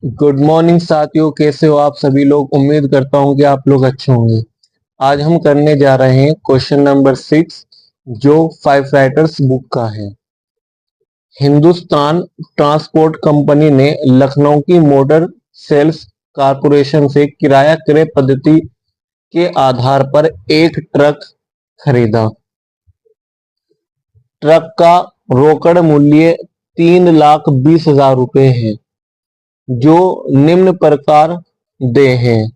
Good morning साथियों, कैसे हो आप सभी लोग। उम्मीद करता हूं कि आप लोग अच्छे होंगे। आज हम करने जा रहे हैं क्वेश्चन नंबर 6 जो फाइव राइटर्स बुक का है। हिंदुस्तान ट्रांसपोर्ट कंपनी ने लखनऊ की मोटर सेल्स कारपोरेशन से किराया क्रय पद्धति के आधार पर एक ट्रक खरीदा। ट्रक का रोकड़ मूल्य 3,20,000 रुपए है, जो निम्न प्रकार दे हैं।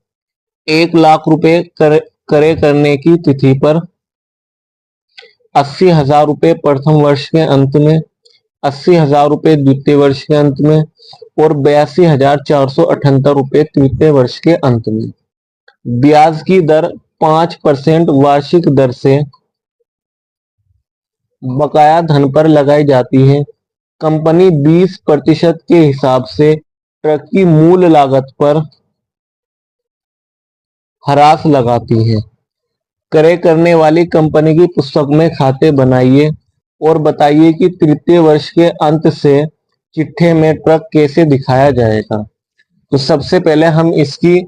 1,00,000 रुपए क्रय करने की तिथि पर, 80,000 रुपए प्रथम वर्ष के अंत में, 80,000 रुपए द्वितीय वर्ष के अंत में और 82,478 रुपए तृतीय वर्ष के अंत में। ब्याज की दर 5% वार्षिक दर से बकाया धन पर लगाई जाती है। कंपनी 20% के हिसाब से ट्रक की मूल लागत पर ह्रास लगाती है। क्रय करने वाली कंपनी की पुस्तक में खाते बनाइए और बताइए कि तृतीय वर्ष के अंत से चिट्ठे में ट्रक कैसे दिखाया जाएगा। तो सबसे पहले हम इसकी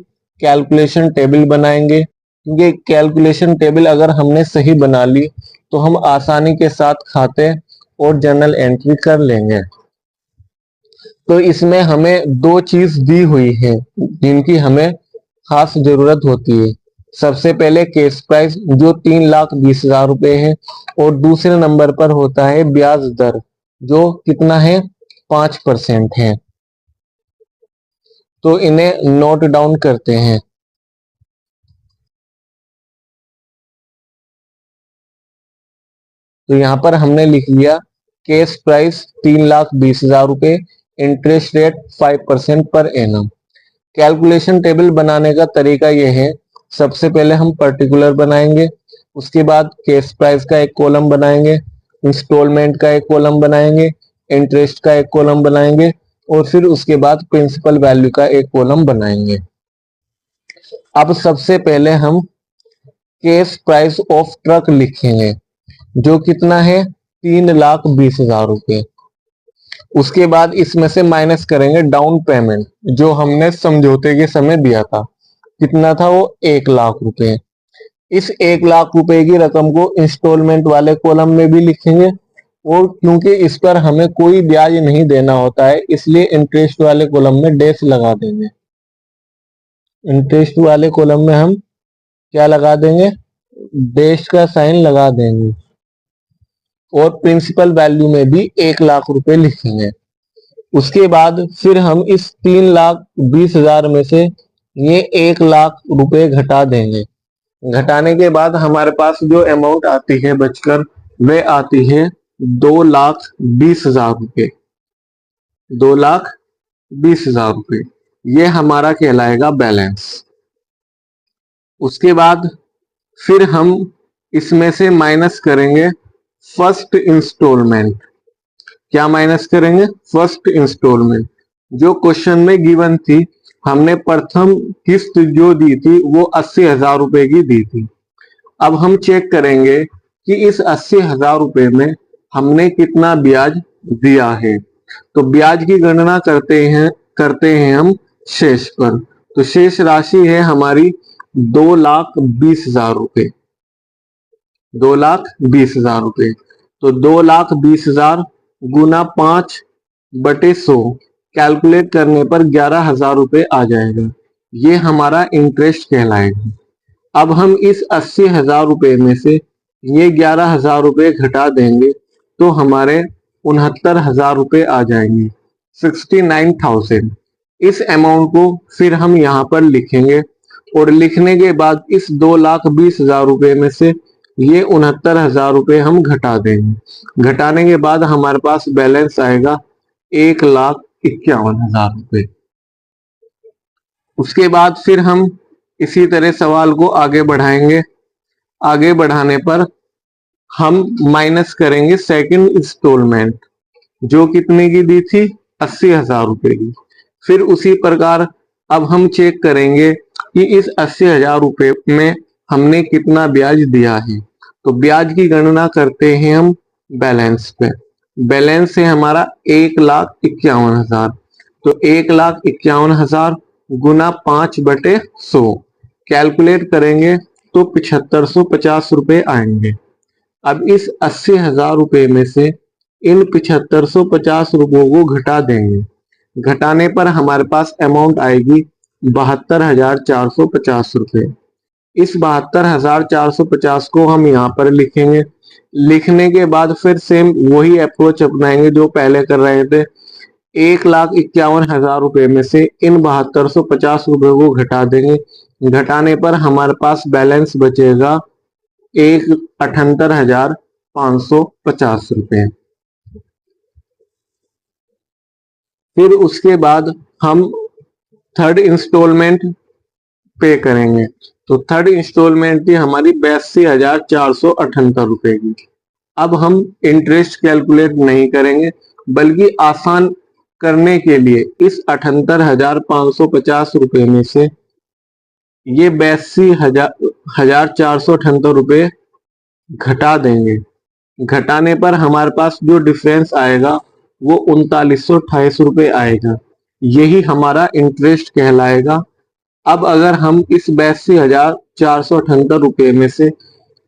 कैलकुलेशन टेबल बनाएंगे। ये कैलकुलेशन टेबल अगर हमने सही बना ली तो हम आसानी के साथ खाते और जर्नल एंट्री कर लेंगे। तो इसमें हमें दो चीज दी हुई है जिनकी हमें खास जरूरत होती है। सबसे पहले केस प्राइस जो 3,20,000 रुपए है और दूसरे नंबर पर होता है ब्याज दर जो कितना है 5% है। तो इन्हें नोट डाउन करते हैं। तो यहाँ पर हमने लिख लिया केस प्राइस 3,20,000 रुपए, interest rate 5% per annum. Calculation table बनाने का तरीका यह है, सबसे पहले हम पर्टिकुलर बनाएंगे, उसके बाद केस प्राइस का एक कॉलम बनाएंगे, इंस्टॉलमेंट का एक कॉलम बनाएंगे, इंटरेस्ट का एक कॉलम बनाएंगे और फिर उसके बाद प्रिंसिपल वैल्यू का एक कॉलम बनाएंगे। अब सबसे पहले हम केस प्राइस ऑफ ट्रक लिखेंगे जो कितना है 3,20,000 रुपए। उसके बाद इसमें से माइनस करेंगे डाउन पेमेंट जो हमने समझौते के समय दिया था, कितना था वो 1,00,000 रुपए। इस 1,00,000 रुपए की रकम को इंस्टॉलमेंट वाले कॉलम में भी लिखेंगे और क्योंकि इस पर हमें कोई ब्याज नहीं देना होता है इसलिए इंटरेस्ट वाले कॉलम में डैश लगा देंगे। इंटरेस्ट वाले कॉलम में हम क्या लगा देंगे, डैश का साइन लगा देंगे और प्रिंसिपल वैल्यू में भी 1,00,000 रुपए लिखेंगे। उसके बाद फिर हम इस 3,20,000 में से ये 1,00,000 रुपए घटा देंगे। घटाने के बाद हमारे पास जो अमाउंट आती है बचकर वे आती है 2,20,000 रुपए। 2,20,000 रुपए ये हमारा कहलाएगा बैलेंस। उसके बाद फिर हम इसमें से माइनस करेंगे फर्स्ट इंस्टॉलमेंट। क्या माइनस करेंगे, फर्स्ट इंस्टॉलमेंट जो क्वेश्चन में गिवन थी। हमने प्रथम किस्त जो दी थी वो 80,000 रुपए की दी थी। अब हम चेक करेंगे कि इस 80,000 रुपए में हमने कितना ब्याज दिया है। तो ब्याज की गणना करते हैं हम शेष पर। तो शेष राशि है हमारी 2,20,000 रुपए। 2,20,000 रुपए। तो 2,20,000 गुना 5/100 कैलकुलेट करने पर 11,000 रुपए आ जाएगा। ये हमारा इंटरेस्ट कहलाएगा। अब हम इस 80,000 रुपए में से ये 11,000 रुपए घटा देंगे तो हमारे 69,000 रुपए आ जाएंगे, 69,000। इस अमाउंट को फिर हम यहाँ पर लिखेंगे और लिखने के बाद इस 2,20,000 रुपए में से ये 69,000 रुपए हम घटा देंगे। घटाने के बाद हमारे पास बैलेंस आएगा 1,51,000 रुपए। उसके बाद फिर हम इसी तरह सवाल को आगे बढ़ाएंगे। आगे बढ़ाने पर हम माइनस करेंगे सेकंड इंस्टॉलमेंट जो कितने की दी थी, 80,000 रुपए की। फिर उसी प्रकार अब हम चेक करेंगे कि इस 80,000 रुपए में हमने कितना ब्याज दिया है। तो ब्याज की गणना करते हैं हम बैलेंस पे। बैलेंस है हमारा 1,51,000। तो 1,51,000 गुना 5/100 कैलकुलेट करेंगे तो 7550 रुपए आएंगे। अब इस 80,000 रुपए में से इन 7550 रुपयों को घटा देंगे। घटाने पर हमारे पास अमाउंट आएगी 72,450 रुपए। इस 72,450 को हम यहाँ पर लिखेंगे। लिखने के बाद फिर सेम वही अप्रोच अपनाएंगे जो पहले कर रहे थे। 1,51,000 रुपए में से इन 7250 रुपए को घटा देंगे। घटाने पर हमारे पास बैलेंस बचेगा 78,550 रुपए। फिर उसके बाद हम थर्ड इंस्टॉलमेंट पे करेंगे। तो थर्ड इंस्टॉलमेंट थी हमारी 82,478 रुपए की। अब हम इंटरेस्ट कैलकुलेट नहीं करेंगे, बल्कि आसान करने के लिए इस 78,550 रुपए में से ये 82,478 रुपए घटा देंगे। घटाने पर हमारे पास जो डिफरेंस आएगा वो 3928 रुपए आएगा। यही हमारा इंटरेस्ट कहलाएगा। अब अगर हम इस 82,478 रुपए में से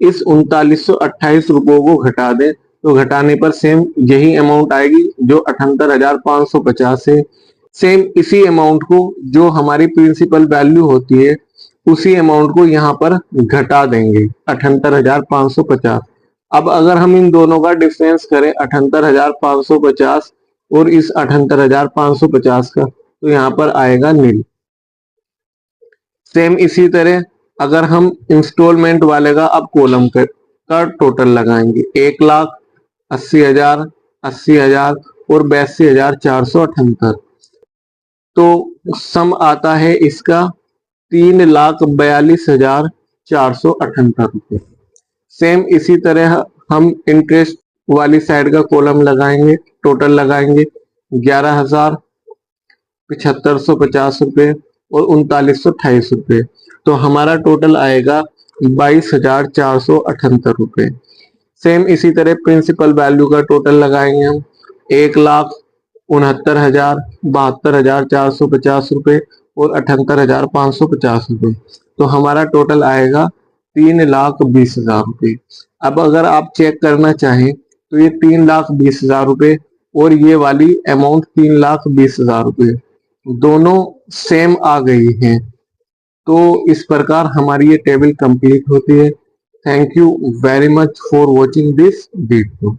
इस 3928 रुपयों को घटा दें तो घटाने पर सेम यही अमाउंट आएगी जो 78,550 है। सेम इसी अमाउंट को जो हमारी प्रिंसिपल वैल्यू होती है उसी अमाउंट को यहाँ पर घटा देंगे 78,550। अब अगर हम इन दोनों का डिफरेंस करें 78,550 और इस 78,550 का, तो यहाँ पर आएगा नील। सेम इसी तरह अगर हम इंस्टॉलमेंट वाले का अब कॉलम का टोटल लगाएंगे 1,80,000, 80,000 और 82,478, तो सम आता है इसका 3,42,478 रुपये। सेम इसी तरह हम इंटरेस्ट वाली साइड का कॉलम लगाएंगे, टोटल लगाएंगे 11,7550 रुपये और 3928 रुपये। तो हमारा टोटल आएगा 22,478 रुपये। सेम इसी तरह प्रिंसिपल वैल्यू का टोटल लगाएंगे हम 1,69,000, 72,450 रुपये और 78,550 रुपये। तो हमारा टोटल आएगा 3,20,000 रुपये। अब अगर आप चेक करना चाहें तो ये 3,20,000 रुपये और ये वाली अमाउंट 3,20,000 रुपये दोनों सेम आ गई हैं। तो इस प्रकार हमारी ये टेबल कंप्लीट होती है। Thank you very much for watching this video.